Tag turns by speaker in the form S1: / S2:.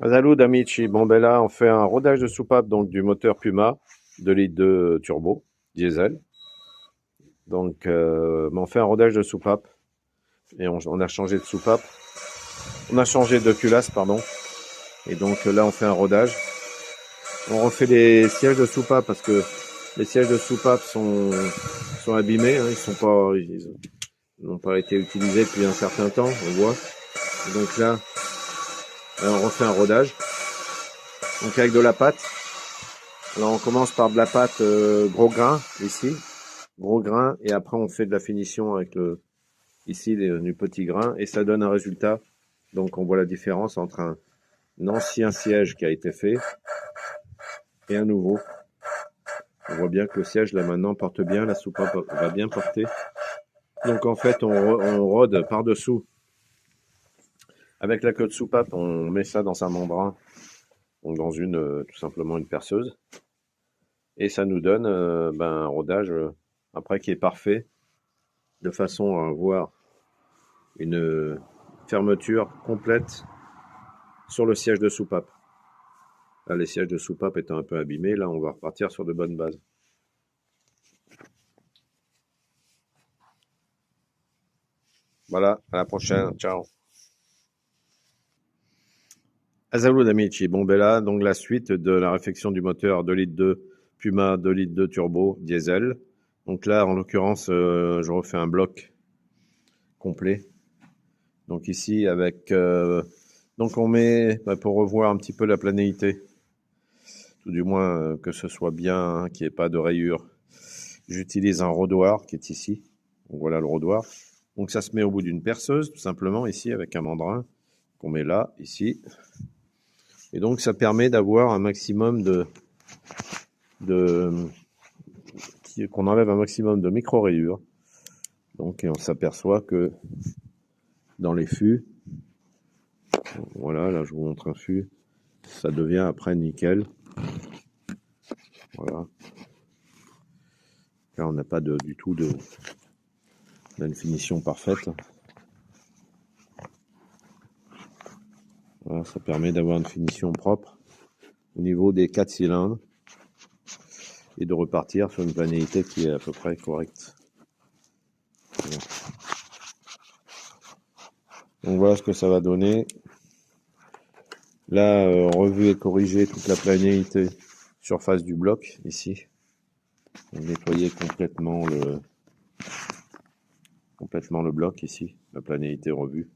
S1: Salut amici, bon ben là on fait un rodage de soupape donc du moteur Puma 2,2 litres turbo diesel. Donc on fait un rodage de soupape et on a changé de soupape, on a changé de culasse pardon. Et donc là on fait un rodage. On refait les sièges de soupape parce que les sièges de soupape sont abîmés, hein, ils n'ont pas été utilisés depuis un certain temps, on voit. Et donc là on refait un rodage. Donc avec de la pâte. Alors on commence par de la pâte gros grain ici, gros grain, et après on fait de la finition avec du petit grain et ça donne un résultat. Donc on voit la différence entre un ancien siège qui a été fait et un nouveau. On voit bien que le siège là maintenant porte bien, la soupape va bien porter. Donc en fait on rôde par-dessous avec la queue de soupape, on met ça dans un membrane, donc dans tout simplement une perceuse, et ça nous donne un rodage après qui est parfait, de façon à avoir une fermeture complète sur le siège de soupape. Là, les sièges de soupape étant un peu abîmés, là, on va repartir sur de bonnes bases. Voilà, à la prochaine, ciao. Azaoud amici, bon ben là, donc la suite de la réfection du moteur 2,2 litres Puma 2,2 litres turbo diesel. Donc là, en l'occurrence, je refais un bloc complet. Donc ici, donc on met, pour revoir un petit peu la planéité, tout du moins que ce soit bien, hein, qu'il n'y ait pas de rayures. J'utilise un rodoir qui est ici. Donc voilà le rodoir. Donc ça se met au bout d'une perceuse, tout simplement, ici, avec un mandrin qu'on met là, ici. Et donc ça permet d'avoir un maximum qu'on enlève un maximum de micro-rayures. Donc et on s'aperçoit que dans les fûts, voilà, là je vous montre un fût, ça devient après nickel. Voilà. Là on n'a pas du tout une finition parfaite. Voilà, ça permet d'avoir une finition propre au niveau des 4 cylindres et de repartir sur une planéité qui est à peu près correcte. Voilà. Donc voilà ce que ça va donner. Là, revu et corrigé toute la planéité surface du bloc ici. On nettoyer complètement le bloc ici, la planéité revue.